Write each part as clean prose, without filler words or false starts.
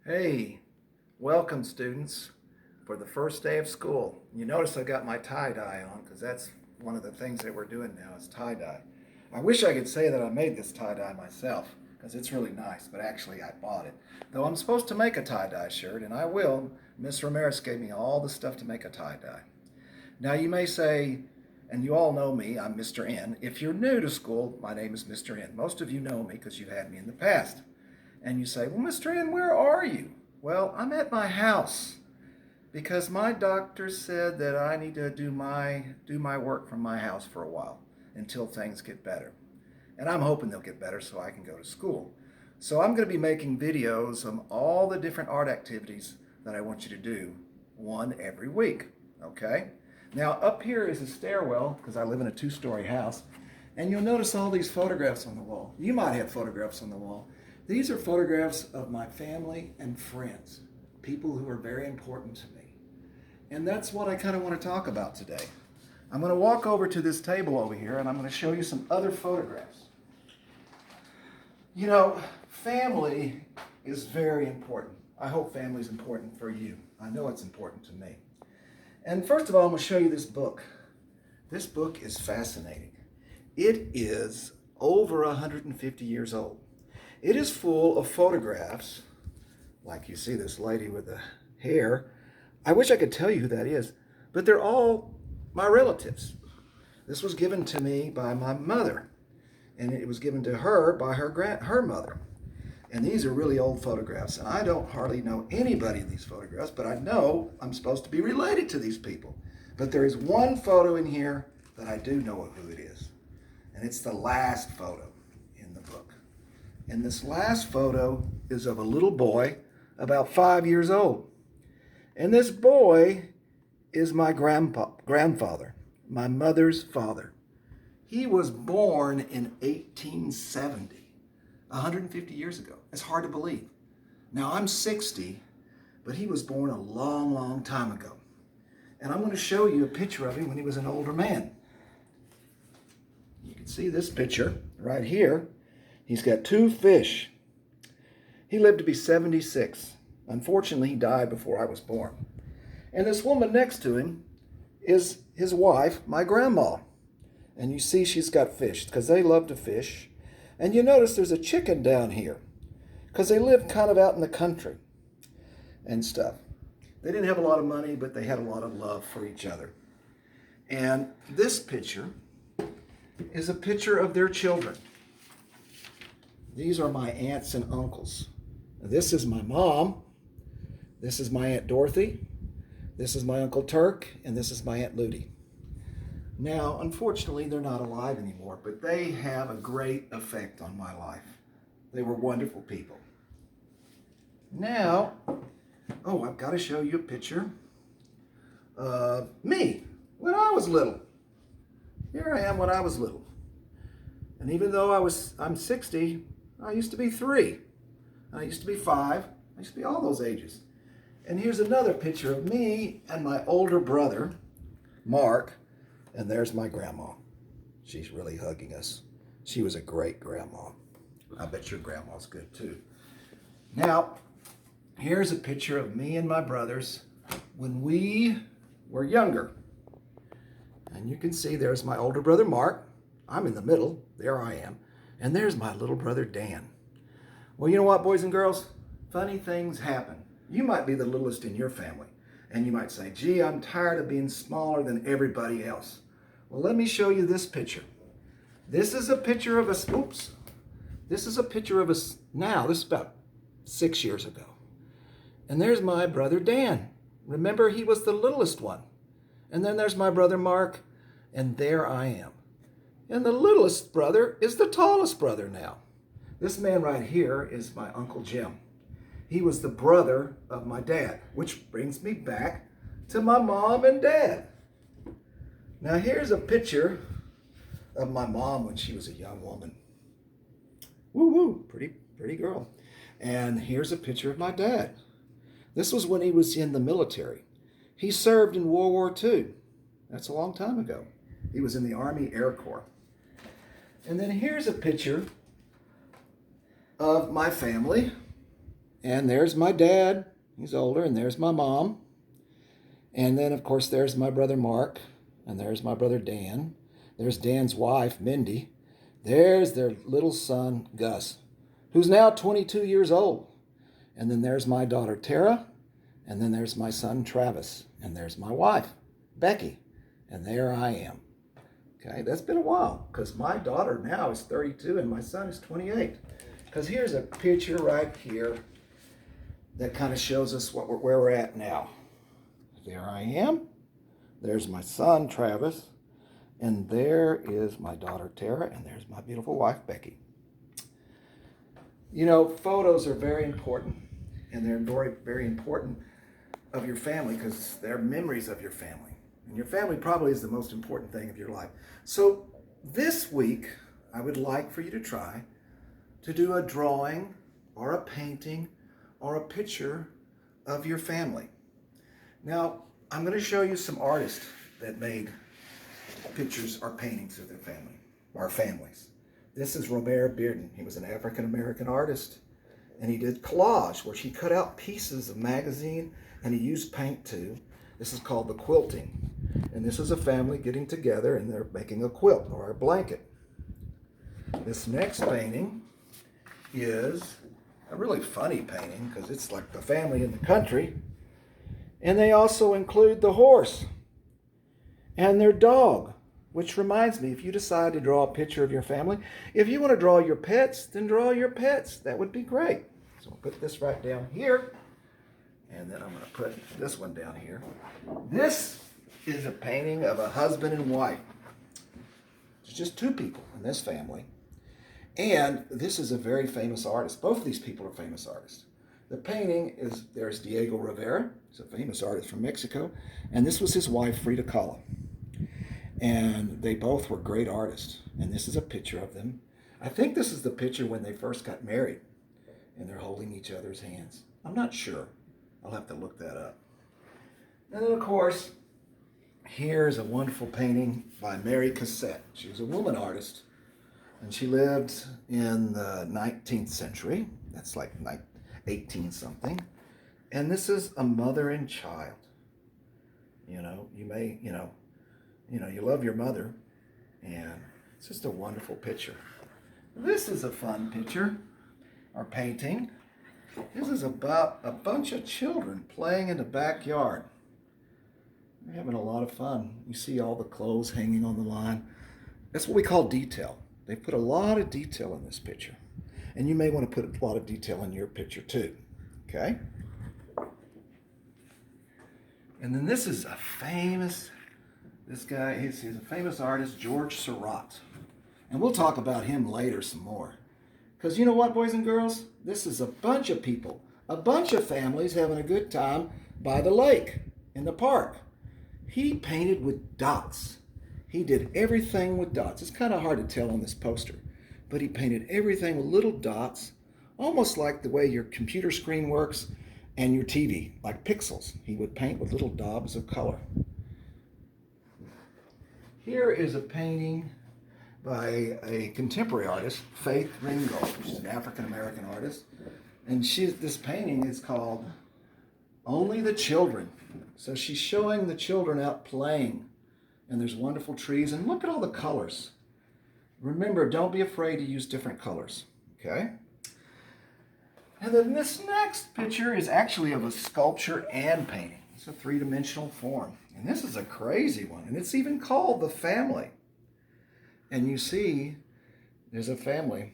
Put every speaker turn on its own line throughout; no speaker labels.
Hey, welcome students for the first day of school. You notice I got my tie-dye on because that's one of the things that we're doing now is tie-dye. I wish I could say that I made this tie-dye myself because it's really nice, but actually I bought it. Though I'm supposed to make a tie-dye shirt, and I will. Miss Ramirez gave me all the stuff to make a tie-dye. Now you may say, and you all know me, I'm Mr. N. If you're new to school, my name is Mr. N. Most of you know me because you've had me in the past. And you say, well, Mr. N, where are you? Well, I'm at my house because my doctor said that I need to do my work from my house for a while until things get better. And I'm hoping they'll get better so I can go to school. So I'm going to be making videos of all the different art activities that I want you to do, one every week. Okay? Now up here is a stairwell because I live in a two-story house, and you'll notice all these photographs on the wall. You might have photographs on the wall. These are photographs of my family and friends, people who are very important to me. And that's what I kind of want to talk about today. I'm going to walk over to this table over here and I'm going to show you some other photographs. You know, family is very important. I hope family is important for you. I know it's important to me. And first of all, I'm going to show you this book. This book is fascinating. It is over 150 years old. It is full of photographs, like you see this lady with the hair. I wish I could tell you who that is, but they're all my relatives. This was given to me by my mother, and it was given to her by her mother. And these are really old photographs, and I don't hardly know anybody in these photographs, but I know I'm supposed to be related to these people. But there is one photo in here that I do know who it is, and it's the last photo in the book. And this last photo is of a little boy about 5 years old. And this boy is my grandfather, my mother's father. He was born in 1870, 150 years ago. It's hard to believe. Now I'm 60, but he was born a long, long time ago. And I'm going to show you a picture of him when he was an older man. You can see this picture right here. He's got two fish. He lived to be 76. Unfortunately, he died before I was born. And this woman next to him is his wife, my grandma. And you see she's got fish because they love to fish. And you notice there's a chicken down here because they lived kind of out in the country and stuff. They didn't have a lot of money, but they had a lot of love for each other. And this picture is a picture of their children. These are my aunts and uncles. This is my mom. This is my Aunt Dorothy. This is my Uncle Turk. And this is my Aunt Ludy. Now, unfortunately, they're not alive anymore, but they have a great effect on my life. They were wonderful people. Now, I've got to show you a picture of me when I was little. Here I am when I was little. And even though I'm 60, I used to be 3. I used to be 5. I used to be all those ages. And here's another picture of me and my older brother, Mark. And there's my grandma. She's really hugging us. She was a great grandma. I bet your grandma's good too. Now, here's a picture of me and my brothers when we were younger. And you can see there's my older brother, Mark. I'm in the middle. There I am. And there's my little brother, Dan. Well, you know what, boys and girls? Funny things happen. You might be the littlest in your family. And you might say, gee, I'm tired of being smaller than everybody else. Well, let me show you this picture. This is a picture of us. Oops. This is a picture of us now. This is about 6 years ago. And there's my brother, Dan. Remember, he was the littlest one. And then there's my brother, Mark. And there I am. And the littlest brother is the tallest brother now. This man right here is my Uncle Jim. He was the brother of my dad, which brings me back to my mom and dad. Now here's a picture of my mom when she was a young woman. Woo-woo, pretty girl. And here's a picture of my dad. This was when he was in the military. He served in World War II. That's a long time ago. He was in the Army Air Corps. And then here's a picture of my family And there's my dad. He's older. And there's my mom. And then, of course, there's my brother Mark. And there's my brother Dan. There's Dan's wife, Mindy. There's their little son, Gus, who's now 22 years old. And then there's my daughter, Tara. And then there's my son, Travis. And there's my wife, Becky. And there I am. Okay, that's been a while because my daughter now is 32 and my son is 28. Because here's a picture right here that kind of shows us where we're at now. There I am. There's my son, Travis. And there is my daughter, Tara. And there's my beautiful wife, Becky. You know, photos are very important. And they're very, very important of your family because they're memories of your family. And your family probably is the most important thing of your life. So this week, I would like for you to try to do a drawing or a painting or a picture of your family. Now, I'm going to show you some artists that made pictures or paintings of their family, our families. This is Robert Bearden. He was an African-American artist, and he did collage, where he cut out pieces of magazine and he used paint too. This is called the quilting. And this is a family getting together and they're making a quilt or a blanket. This next painting is a really funny painting because it's like the family in the country. And they also include the horse and their dog, which reminds me, if you decide to draw a picture of your family, if you want to draw your pets, then draw your pets. That would be great. So I'll put this right down here. And then I'm going to put this one down here. This is a painting of a husband and wife. It's just two people in this family. And this is a very famous artist. Both of these people are famous artists. The painting is, there's Diego Rivera. He's a famous artist from Mexico. And this was his wife, Frida Kahlo. And they both were great artists. And this is a picture of them. I think this is the picture when they first got married. And they're holding each other's hands. I'm not sure. I'll have to look that up. And then, of course, here's a wonderful painting by Mary Cassatt. She was a woman artist, and she lived in the 19th century. That's like 18-something. And this is a mother and child. You know, you love your mother, and it's just a wonderful picture. This is a fun picture, or painting. This is about a bunch of children playing in the backyard. They're having a lot of fun. You see all the clothes hanging on the line. That's what we call detail. They put a lot of detail in this picture. And you may want to put a lot of detail in your picture too. Okay? And then this is a famous, this guy, he's a famous artist, George Seurat. And we'll talk about him later some more. Because you know what, boys and girls? This is a bunch of people, a bunch of families having a good time by the lake, in the park. He painted with dots. He did everything with dots. It's kind of hard to tell on this poster, but he painted everything with little dots, almost like the way your computer screen works and your TV, like pixels. He would paint with little daubs of color. Here is a painting by a contemporary artist, Faith Ringgold. She's an African-American artist. And this painting is called Only the Children. So she's showing the children out playing. And there's wonderful trees. And look at all the colors. Remember, don't be afraid to use different colors. Okay? And then this next picture is actually of a sculpture and painting. It's a three-dimensional form. And this is a crazy one. And it's even called The Family. And you see, there's a family,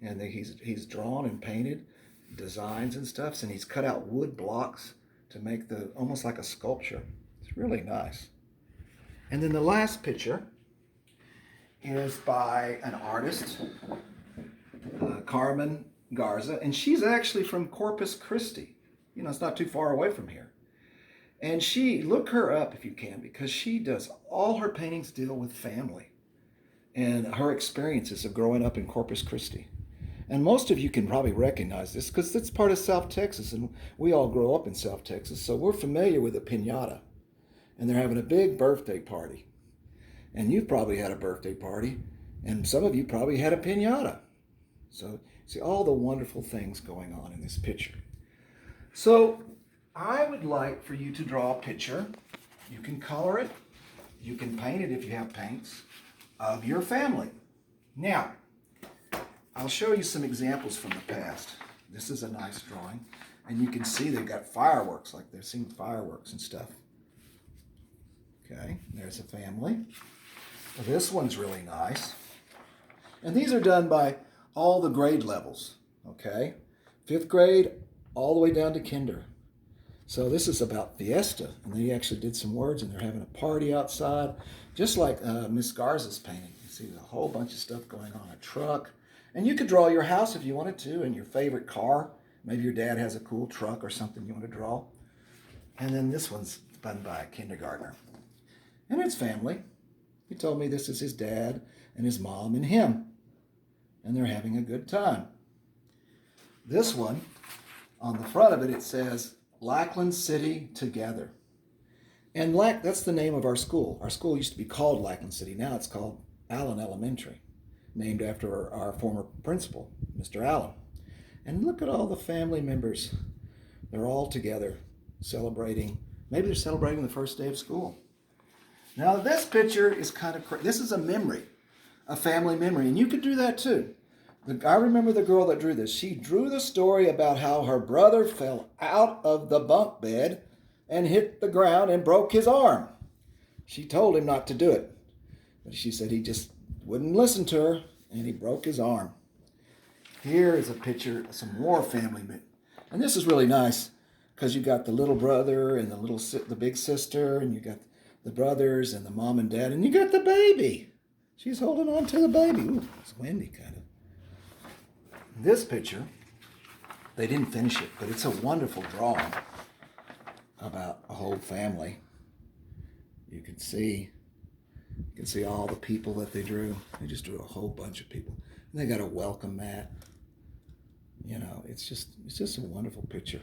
and he's drawn and painted designs and stuff, and he's cut out wood blocks to make almost like a sculpture. It's really nice. And then the last picture is by an artist, Carmen Garza, and she's actually from Corpus Christi. You know, it's not too far away from here. And look her up if you can, because she does all her paintings deal with family and her experiences of growing up in Corpus Christi. And most of you can probably recognize this because it's part of South Texas, and we all grow up in South Texas, so we're familiar with a piñata. And they're having a big birthday party. And you've probably had a birthday party, and some of you probably had a piñata. So see all the wonderful things going on in this picture. So I would like for you to draw a picture. You can color it. You can paint it if you have paints of your family. Now, I'll show you some examples from the past. This is a nice drawing. And you can see they've got fireworks, like they're seeing fireworks and stuff. Okay, there's a family. Well, this one's really nice. And these are done by all the grade levels, okay? 5th grade all the way down to kinder. So this is about Fiesta, and they actually did some words, and they're having a party outside, just like Miss Garza's painting. You see a whole bunch of stuff going on, a truck. And you could draw your house if you wanted to, and your favorite car. Maybe your dad has a cool truck or something you want to draw. And then this one's done by a kindergartner. And it's family. He told me this is his dad and his mom and him. And they're having a good time. This one, on the front of it, it says, Lackland City Together. And that's the name of our school. Our school used to be called Lackland City. Now it's called Allen Elementary, named after our former principal, Mr. Allen. And look at all the family members. They're all together celebrating. Maybe they're celebrating the first day of school. Now this picture is kind of this is a memory, a family memory, and you could do that too. I remember the girl that drew this. She drew the story about how her brother fell out of the bunk bed and hit the ground and broke his arm. She told him not to do it, but she said he just wouldn't listen to her, and he broke his arm. Here is a picture of some more family, and this is really nice because you got the little brother and the big sister, and you got the brothers and the mom and dad, and you got the baby. She's holding on to the baby. Ooh, it's windy kind of. This picture, they didn't finish it, but it's a wonderful drawing about a whole family. You can see all the people that they drew. They just drew a whole bunch of people. And they got a welcome mat. You know, it's just a wonderful picture.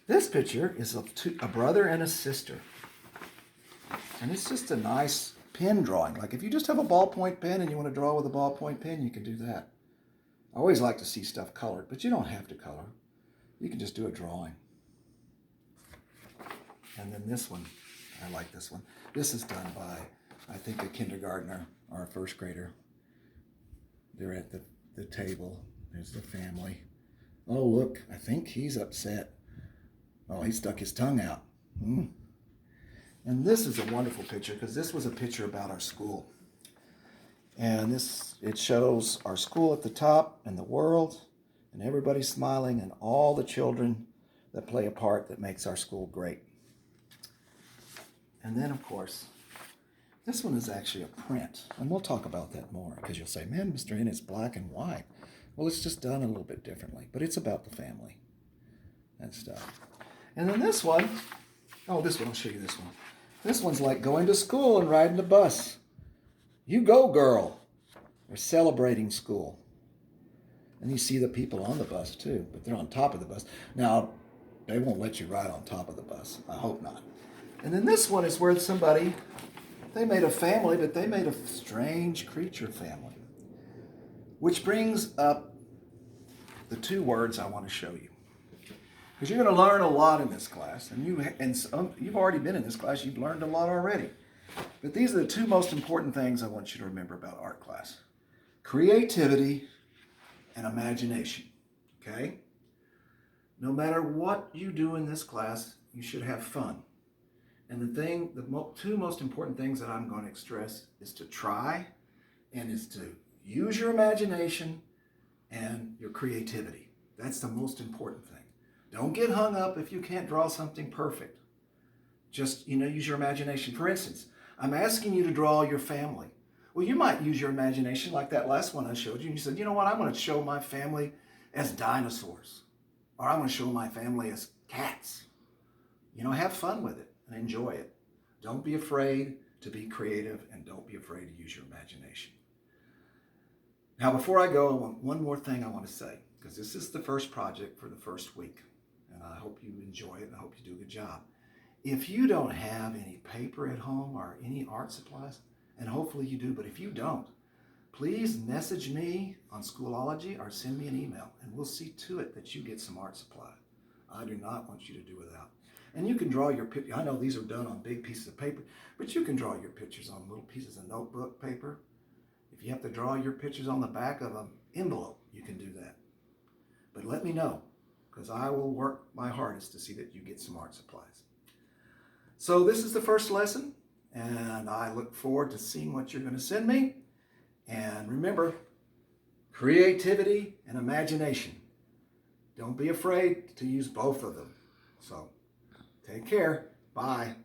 This picture is of a brother and a sister. And it's just a nice pen drawing. Like if you just have a ballpoint pen and you want to draw with a ballpoint pen, you can do that. I always like to see stuff colored, but you don't have to color. You can just do a drawing. And then this one, I like this one. This is done by, I think, a kindergartner or a first grader. They're at the table. There's the family. Oh, look, I think he's upset. Oh, he stuck his tongue out. And this is a wonderful picture because this was a picture about our school. And it shows our school at the top and the world and everybody smiling and all the children that play a part that makes our school great. And then, of course, this one is actually a print. And we'll talk about that more because you'll say, man, Mr. N, it's black and white. Well, it's just done a little bit differently, but it's about the family and stuff. And then this one, I'll show you this one. This one's like going to school and riding the bus. You go, girl. They're celebrating school. And you see the people on the bus too, but they're on top of the bus. Now, they won't let you ride on top of the bus. I hope not. And then this one is where they made a family, but they made a strange creature family. Which brings up the two words I want to show you. Because you're going to learn a lot in this class. And you've already been in this class. You've learned a lot already. But these are the two most important things I want you to remember about art class. Creativity and imagination. Okay? No matter what you do in this class, you should have fun. And the two most important things that I'm going to stress is to try and is to use your imagination and your creativity. That's the most important thing. Don't get hung up if you can't draw something perfect. Just, use your imagination. For instance, I'm asking you to draw your family. Well, you might use your imagination like that last one I showed you. And you said, you know what, I'm going to show my family as dinosaurs. Or I'm going to show my family as cats. Have fun with it and enjoy it. Don't be afraid to be creative and don't be afraid to use your imagination. Now, before I go, one more thing I want to say, because this is the first project for the first week. And I hope you enjoy it and I hope you do a good job. If you don't have any paper at home or any art supplies, and hopefully you do, but if you don't, please message me on Schoolology or send me an email, and we'll see to it that you get some art supply. I do not want you to do without. And you can draw your picture. I know these are done on big pieces of paper, but you can draw your pictures on little pieces of notebook paper. If you have to draw your pictures on the back of an envelope, you can do that. But let me know, because I will work my hardest to see that you get some art supplies. So this is the first lesson, and I look forward to seeing what you're going to send me. And remember, creativity and imagination. Don't be afraid to use both of them. So take care. Bye.